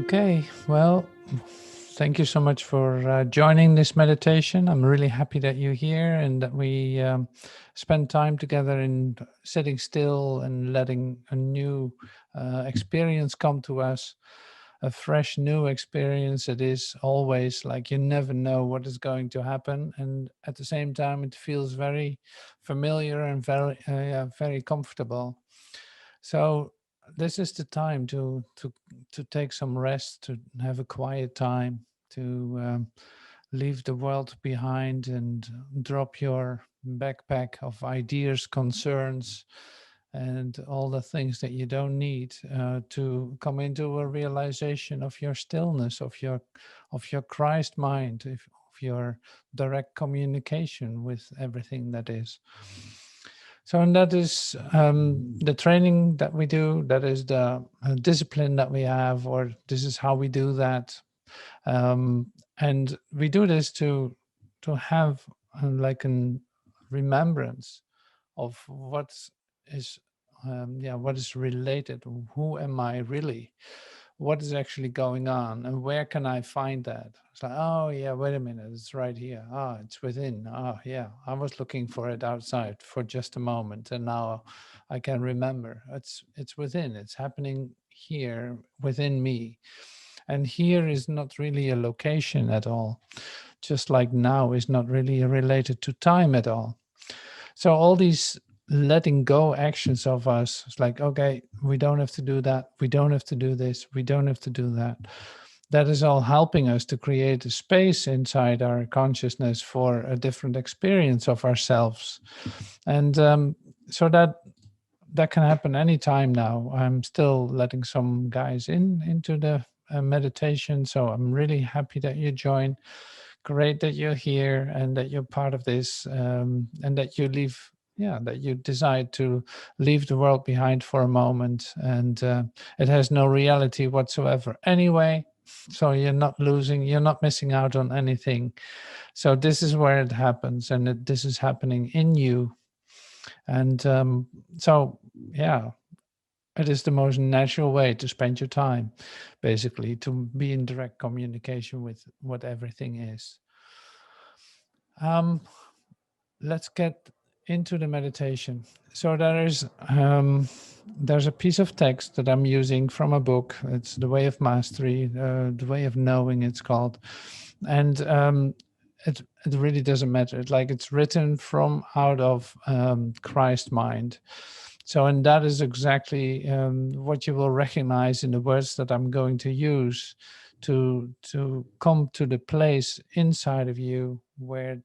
Okay, well, thank you so much for joining this meditation. I'm really happy that you're here and that we spend time together in sitting still and letting a new experience come to us. A fresh new experience. It is always like you never know what is going to happen, and at the same time, it feels very familiar and very comfortable. So this is the time to take some rest, to have a quiet time, to leave the world behind and drop your backpack of ideas, concerns, and all the things that you don't need to come into a realization of your stillness, of your Christ mind, of your direct communication with everything that is. So, and that is the training that we do. That is the discipline that we have, or this is how we do that. And we do this to have like a remembrance of is what is related. Who am I really? What is actually going on, and where can I find that? It's like, oh yeah, wait a minute, it's right here. Ah, it's within. Oh yeah, I was looking for it outside for just a moment, and now I can remember. It's within. It's happening here within me, and here is not really a location at all. Just like now is not really related to time at all. So all these letting go actions of us, it's like, okay, we don't have to do that. We don't have to do this. We don't have to do that. That is all helping us to create a space inside our consciousness for a different experience of ourselves. And so that can happen anytime now. I'm still letting some guys into the meditation. So I'm really happy that you join. Great that you're here and that you're part of this, and that you leave. Yeah, that you decide to leave the world behind for a moment, and it has no reality whatsoever anyway. So you're not losing, you're not missing out on anything. So this is where it happens, and this is happening in you. And so, yeah, it is the most natural way to spend your time, basically, to be in direct communication with what everything is. Um, let's get into the meditation. So there's a piece of text that I'm using from a book. It's The Way of Mastery, The Way of Knowing. It's called, and it really doesn't matter. It's written from out of Christ mind. So, and that is exactly what you will recognize in the words that I'm going to use to come to the place inside of you where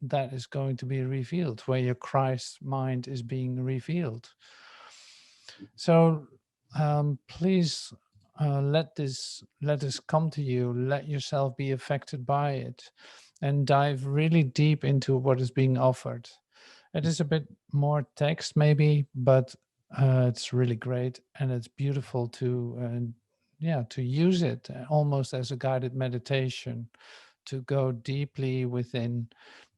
that is going to be revealed, where your Christ mind is being revealed. So please let this come to you. Let yourself be affected by it, and dive really deep into what is being offered. It is a bit more text, maybe, but it's really great, and it's beautiful to use it almost as a guided meditation, to go deeply within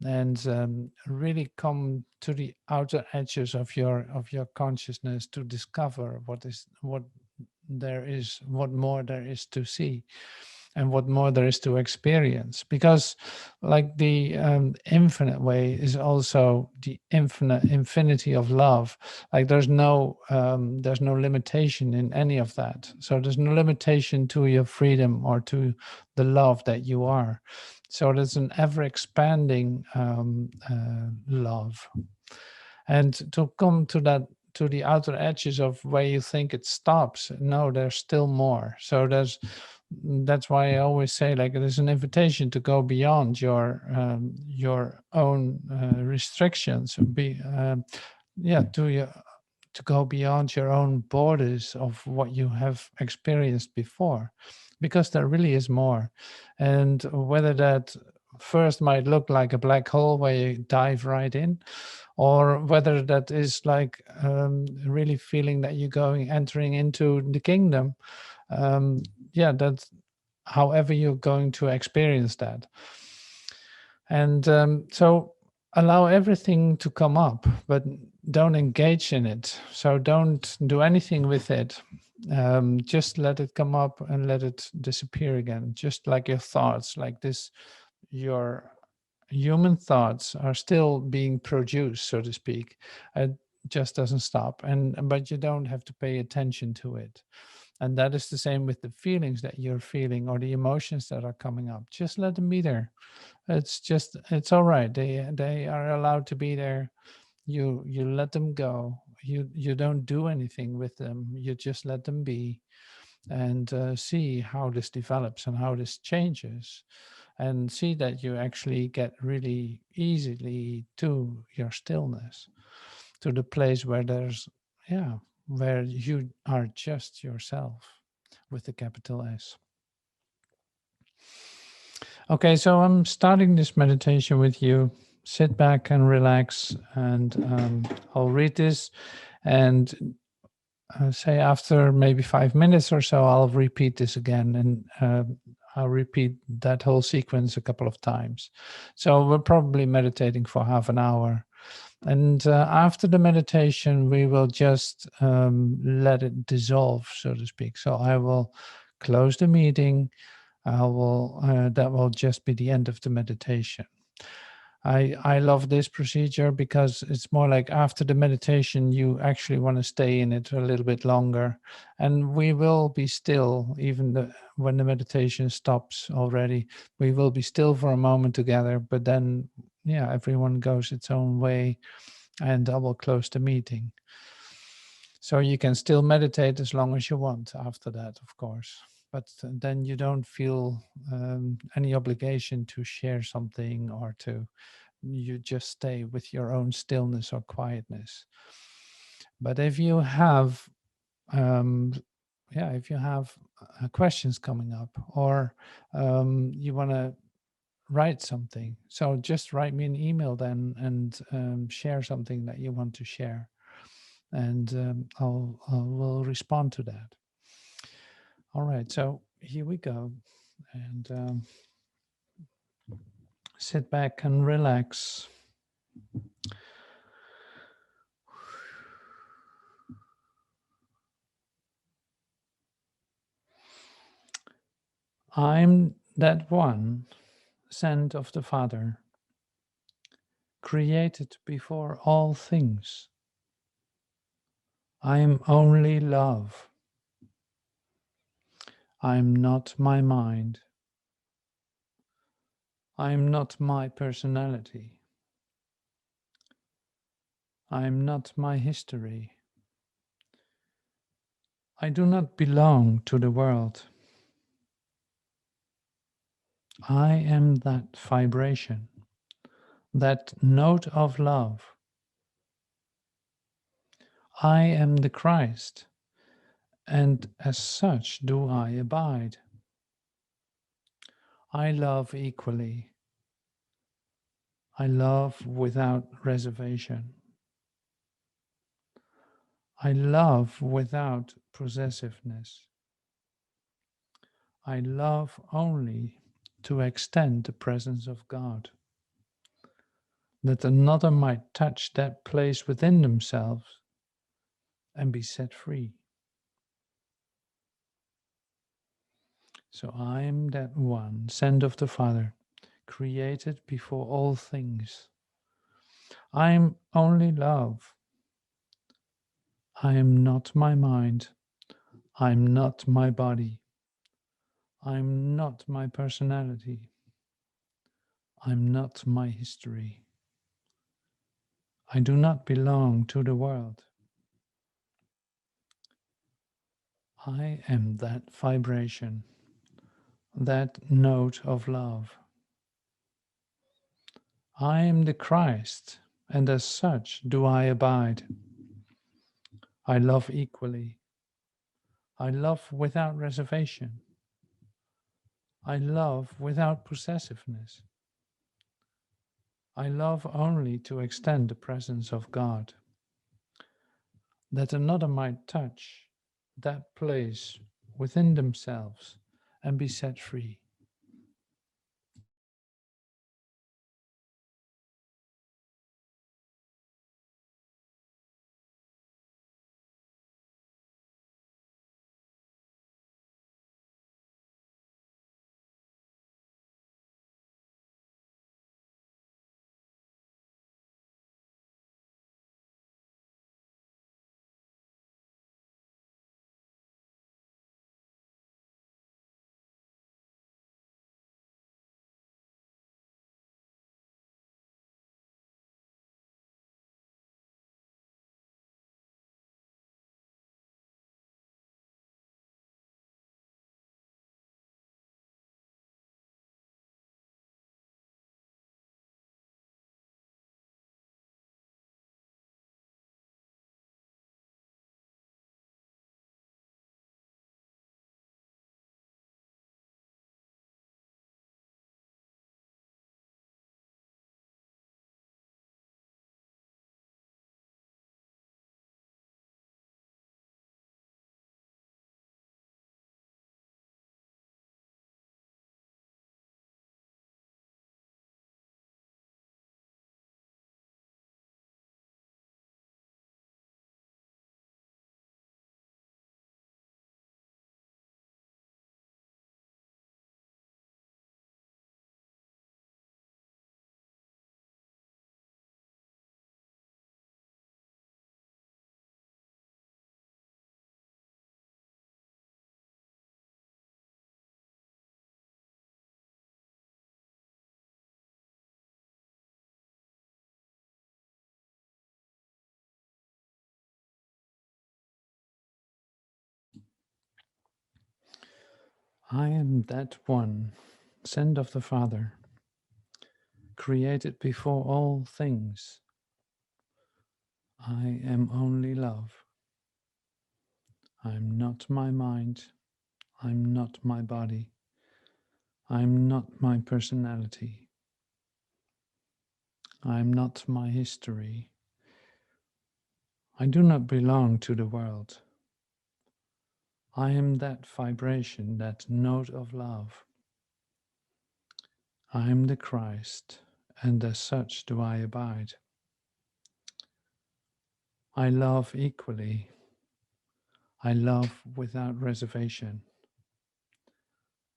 and really come to the outer edges of your consciousness to discover what more there is to see and what more there is to experience, because like the infinite way is also the infinity of love. Like there's no limitation in any of that. So there's no limitation to your freedom or to the love that you are. So there's an ever expanding love. And to come to that, to the outer edges of where you think it stops, no, there's still more. So that's why I always say, like, there's an invitation to go beyond your own restrictions, to go beyond your own borders of what you have experienced before, because there really is more. And whether that first might look like a black hole where you dive right in, or whether that is like really feeling that you're entering into the kingdom, that's however you're going to experience that. And so allow everything to come up, but don't engage in it. So don't do anything with it. Just let it come up and let it disappear again, just like your thoughts, like this. Your human thoughts are still being produced, so to speak. It just doesn't stop, and but you don't have to pay attention to it. And that is the same with the feelings that you're feeling or the emotions that are coming up. Just let them be there. It's all right. They are allowed to be there. You let them go. You don't do anything with them. You just let them be, and see how this develops and how this changes, and see that you actually get really easily to your stillness, to the place where there's, yeah, where you are just yourself with the capital S. Okay, so I'm starting this meditation with you. Sit back and relax, and I'll read this, and say after maybe 5 minutes or so, I'll repeat this again, and I'll repeat that whole sequence a couple of times. So we're probably meditating for half an hour. And after the meditation, we will just let it dissolve, so to speak. So I will close the meeting. That will just be the end of the meditation. I love this procedure because it's more like after the meditation, you actually want to stay in it a little bit longer. And we will be still, even when the meditation stops already, we will be still for a moment together. But then, yeah, everyone goes its own way, and I will close the meeting. So you can still meditate as long as you want after that, of course. But then you don't feel any obligation to share something, or to, you just stay with your own stillness or quietness. But if you have, yeah, if you have questions coming up, or you want to write something, so just write me an email then, and share something that you want to share, and I will respond to that. All right, so here we go, and sit back and relax. I'm that one sent of the Father, created before all things. I am only love. I am not my mind. I am not my personality. I am not my history. I do not belong to the world. I am that vibration, that note of love. I am the Christ, and as such do I abide. I love equally. I love without reservation. I love without possessiveness. I love only to extend the presence of God, that another might touch that place within themselves and be set free. So I am that one, sent of the Father, created before all things. I am only love. I am not my mind. I am not my body. I am not my personality. I am not my history. I do not belong to the world. I am that vibration, that note of love. I am the Christ, and as such do I abide. I love equally. I love without reservation. I love without possessiveness. I love only to extend the presence of God, that another might touch that place within themselves and be set free. I am that one, sent of the Father, created before all things. I am only love. I'm not my mind. I'm not my body. I'm not my personality. I'm not my history. I do not belong to the world. I am that vibration, that note of love. I am the Christ, and as such do I abide. I love equally. I love without reservation.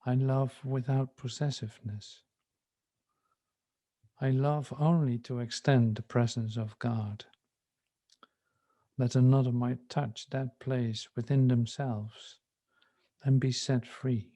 I love without possessiveness. I love only to extend the presence of God, that another might touch that place within themselves and be set free.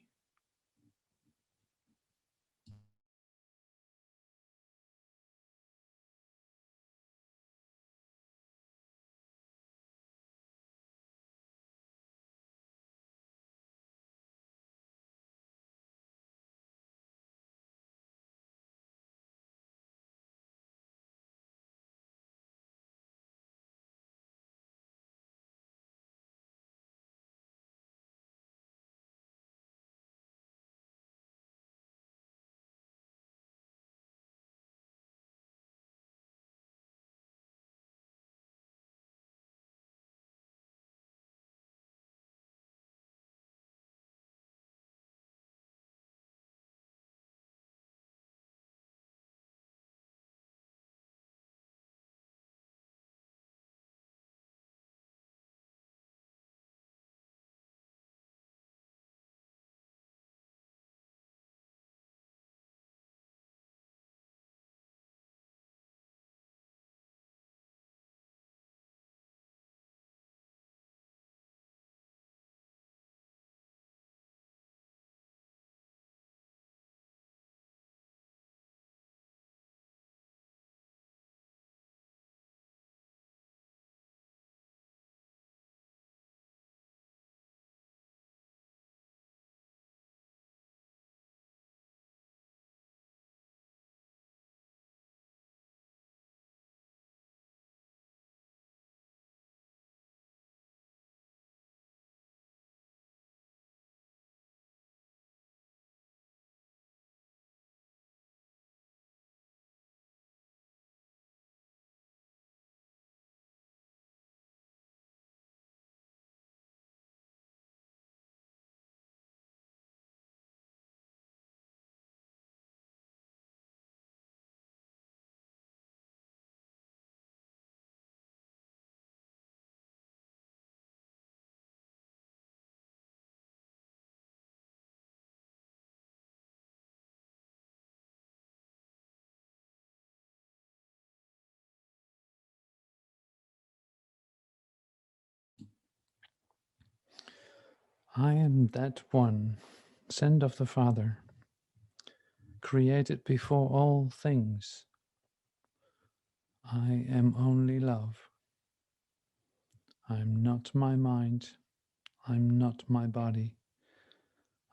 I am that one, sent of the Father, created before all things. I am only love. I'm not my mind. I'm not my body.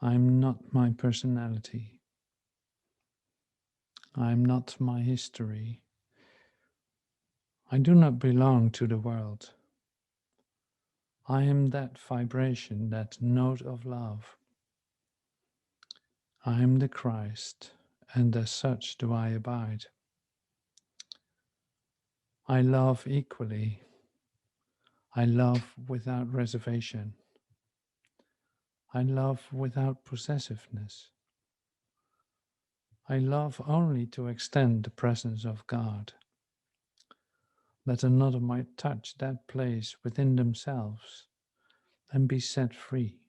I'm not my personality. I'm not my history. I do not belong to the world. I am that vibration, that note of love. I am the Christ, and as such do I abide. I love equally. I love without reservation. I love without possessiveness. I love only to extend the presence of God, that another might touch that place within themselves and be set free.